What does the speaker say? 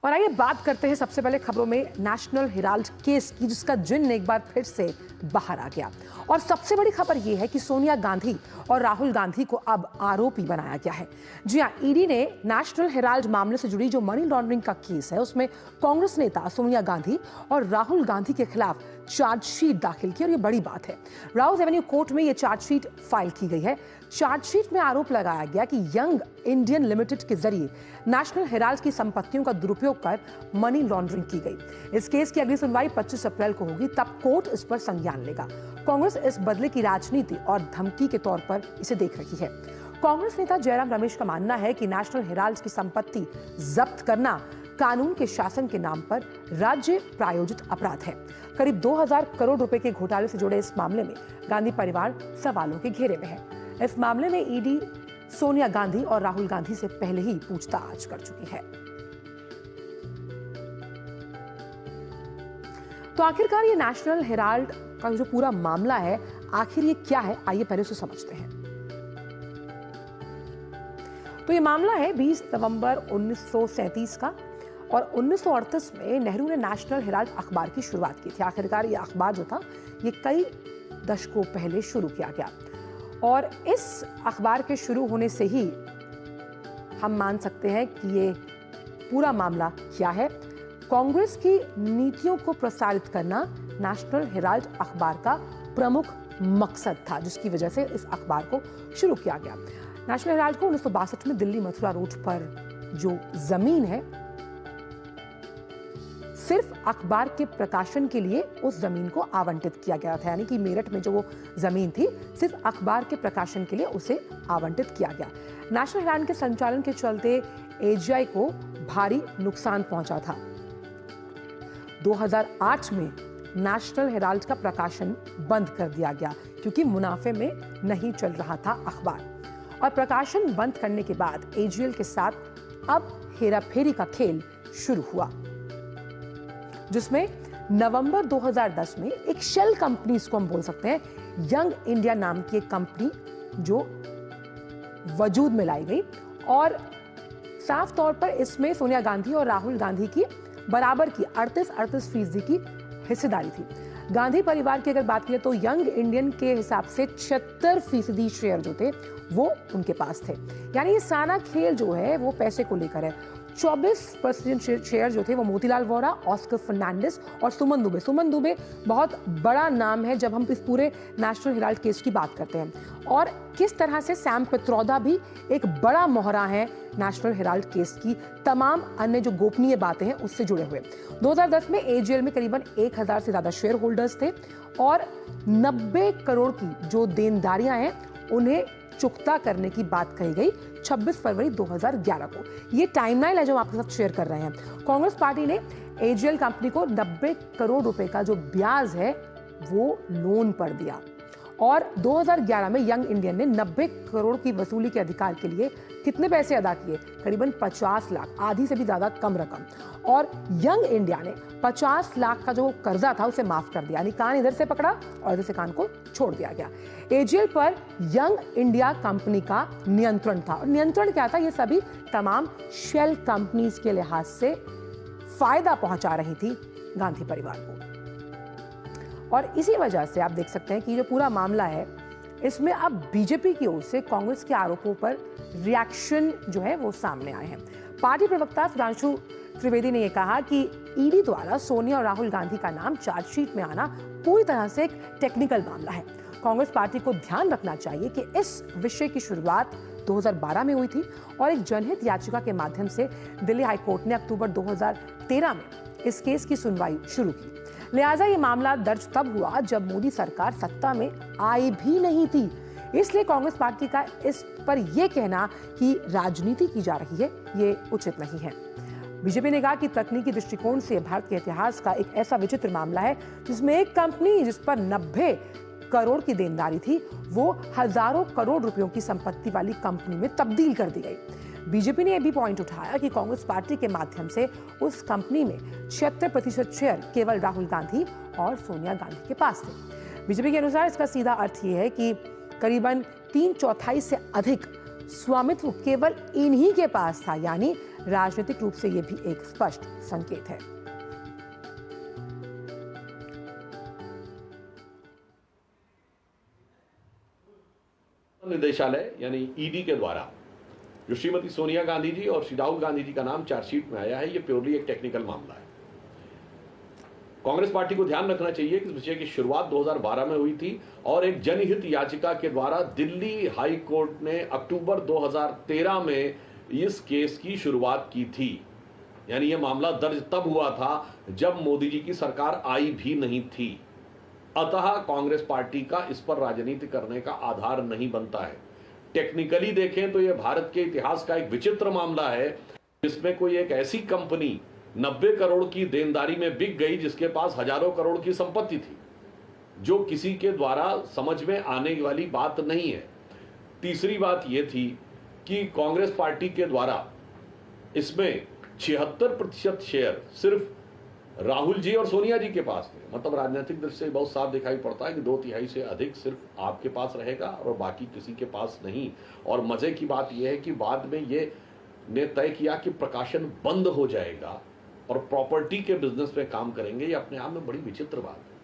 और आइए बात करते हैं सबसे पहले खबरों में नेशनल हेराल्ड केस की, जिसका जिन्न एक बार फिर से बाहर आ गया। और सबसे बड़ी खबर यह है कि सोनिया गांधी और राहुल गांधी को अब आरोपी बनाया गया है। जी हां, ईडी ने नेशनल हेराल्ड मामले से जुड़ी जो मनी लॉन्ड्रिंग का केस है उसमें कांग्रेस नेता सोनिया गांधी और राहुल गांधी के खिलाफ चार्जशीट दाखिल की। और ये बड़ी बात है, राउज एवेन्यू कोर्ट में ये चार्जशीट फाइल की गई है। चार्जशीट में आरोप लगाया गया कि यंग इंडियन लिमिटेड के जरिए नेशनल हेराल्ड की संपत्तियों का दुरुपयोग कर मनी लॉन्ड्रिंग की गई। इस केस की अगली सुनवाई 25 अप्रैल को होगी, तब कोर्ट इस पर संज्ञान लेगा। कांग्रेस इस बदले की राजनीति और धमकी के तौर पर इसे देख रही है। कांग्रेस नेता जयराम रमेश का मानना है कि नेशनल हेराल्ड की संपत्ति जब्त करना कानून के शासन के नाम पर राज्य प्रायोजित अपराध है। करीब 2000 करोड़ रुपए के घोटाले से जुड़े इस मामले में गांधी परिवार सवालों के घेरे में है। इस मामले में ईडी सोनिया गांधी और राहुल गांधी से पहले ही पूछताछ कर चुकी है। तो आखिरकार ये नेशनल हेराल्ड का जो पूरा मामला है, आखिर ये क्या है, आइए पहले उसे समझते हैं। तो ये मामला है 20 नवंबर 1937 का, और 1938 में नेहरू ने नेशनल हेराल्ड अखबार की शुरुआत की थी। आखिरकार ये अखबार जो था ये कई दशकों पहले शुरू किया गया, और इस अखबार के शुरू होने से ही हम मान सकते हैं कि ये पूरा मामला क्या है। कांग्रेस की नीतियों को प्रसारित करना नेशनल हेराल्ड अखबार का प्रमुख मकसद था, जिसकी वजह से इस अखबार को शुरू किया गया। नेशनल हेराल्ड को 1962 में दिल्ली मथुरा रोड पर जो जमीन है, सिर्फ अखबार के प्रकाशन के लिए उस जमीन को आवंटित किया गया था। यानी कि मेरठ में जो वो जमीन थी, सिर्फ अखबार के प्रकाशन के लिए उसे आवंटित किया गया। नेशनल हेराल्ड के संचालन के चलते एजीआई को भारी नुकसान पहुंचा था। 2008 में नेशनल हेराल्ड का प्रकाशन बंद कर दिया गया, क्योंकि मुनाफे में नहीं चल रहा था अखबार। और प्रकाशन बंद करने के बाद एजीएल के साथ अब हेराफेरी का खेल शुरू हुआ, जिसमें नवंबर 2010 में एक शेल कंपनी, इसको हम बोल सकते हैं, यंग इंडिया नाम की एक कंपनी जो वजूद में लाई गई। और साफ तौर पर इसमें सोनिया गांधी और राहुल गांधी की बराबर की 38% की हिस्सेदारी थी। गांधी परिवार की अगर बात करें तो यंग इंडियन के हिसाब से 76% शेयर जो थे वो उनके पास थे। यानी ये सारा खेल जो है वो पैसे को लेकर है। 24% शेयर जो थे वो मोतीलाल वोरा, ऑस्कर फर्नांडिस और सुमन दुबे। सुमन दुबे बहुत बड़ा नाम है जब हम इस पूरे नेशनल हेराल्ड केस की बात करते हैं, और किस तरह से सैम पित्रोदा भी एक बड़ा मोहरा है नेशनल हेराल्ड केस की तमाम अन्य जो गोपनीय बातें हैं उससे जुड़े हुए। 2010 में एजीएल में करीबन 1000 से ज्यादा शेयर होल्डर्स थे, और 90 करोड़ की जो देनदारियां हैं उन्हें चुकता करने की बात कही गई 26 फरवरी 2011 को। ये टाइमलाइन है जो हम आपके साथ शेयर कर रहे हैं। कांग्रेस पार्टी ने एजीएल कंपनी को 90 करोड़ रुपए का जो ब्याज है वो लोन पर दिया, और 2011 में यंग इंडियन ने 90 करोड़ की वसूली के अधिकार के लिए कितने पैसे अदा किए? करीबन 50 लाख, आधी से भी ज्यादा कम रकम। और यंग इंडिया ने 50 लाख का जो कर्जा था उसे माफ कर दिया। यानी कान इधर से पकड़ा और इधर से कान को छोड़ दिया गया। एजीएल पर यंग इंडिया कंपनी का नियंत्रण था। और नियंत्रण क्या था? ये सभी तमाम शेल कंपनीज के लिहाज से फायदा पहुंचा रही थी गांधी परिवार को। और इसी वजह से आप देख सकते हैं कि जो पूरा मामला है, इसमें अब बीजेपी की ओर से कांग्रेस के आरोपों पर रिएक्शन जो है वो सामने आए हैं। पार्टी प्रवक्ता सुधांशु त्रिवेदी ने यह कहा कि ईडी द्वारा सोनिया और राहुल गांधी का नाम चार्जशीट में आना पूरी तरह से एक टेक्निकल मामला है। कांग्रेस पार्टी को ध्यान रखना चाहिए कि इस विषय की शुरुआत 2012 में हुई थी, और एक जनहित याचिका के माध्यम से दिल्ली हाईकोर्ट ने अक्टूबर 2013 में इस केस की सुनवाई शुरू की। लिहाजा ये मामला दर्ज तब हुआ जब मोदी सरकार सत्ता में आई भी नहीं थी। इसलिए कांग्रेस पार्टी का इस पर यह कहना कि राजनीति की जा रही है, ये उचित नहीं है। बीजेपी ने कहा कि तकनीकी दृष्टिकोण से भारत के इतिहास का एक ऐसा विचित्र मामला है जिसमें एक कंपनी जिस पर 90 करोड़ की देनदारी थी, वो हजारों करोड़ रुपयों की संपत्ति वाली कंपनी में तब्दील कर दी गई। बीजेपी ने यह भी पॉइंट उठाया कि कांग्रेस पार्टी के माध्यम से उस कंपनी में 76% शेयर केवल राहुल गांधी और सोनिया गांधी के पास थे। बीजेपी के अनुसार इसका सीधा अर्थ यह है कि करीबन 3/4 से अधिक स्वामित्व केवल इन्हीं के पास था, यानी राजनीतिक रूप से यह भी एक स्पष्ट संकेत है। निदेशालय यानी ईडी के द्वारा जो श्रीमती सोनिया गांधी जी और श्री राहुल गांधी जी का नाम चार्जशीट में आया है, यह प्योरली एक टेक्निकल मामला है। कांग्रेस पार्टी को ध्यान रखना चाहिए कि इस विषय की शुरुआत 2012 में हुई थी और एक जनहित याचिका के द्वारा दिल्ली हाई कोर्ट ने अक्टूबर 2013 में इस केस की शुरुआत की थी। यानी यह मामला दर्ज तब हुआ था जब मोदी जी की सरकार आई भी नहीं थी। अतः कांग्रेस पार्टी का इस पर राजनीति करने का आधार नहीं बनता है। टेक्निकली देखें तो यह भारत के इतिहास का एक विचित्र मामला है जिसमें कोई एक ऐसी कंपनी 90 करोड़ की देनदारी में बिक गई जिसके पास हजारों करोड़ की संपत्ति थी, जो किसी के द्वारा समझ में आने वाली बात नहीं है। तीसरी बात यह थी कि कांग्रेस पार्टी के द्वारा इसमें 76% शेयर सिर्फ राहुल जी और सोनिया जी के पास थे। मतलब राजनीतिक दृष्टि से बहुत साफ दिखाई पड़ता है कि 2/3 से अधिक सिर्फ आपके पास रहेगा और बाकी किसी के पास नहीं। और मजे की बात यह है कि बाद में ये ने तय किया कि प्रकाशन बंद हो जाएगा और प्रॉपर्टी के बिजनेस में काम करेंगे। ये अपने आप में बड़ी विचित्र बात है।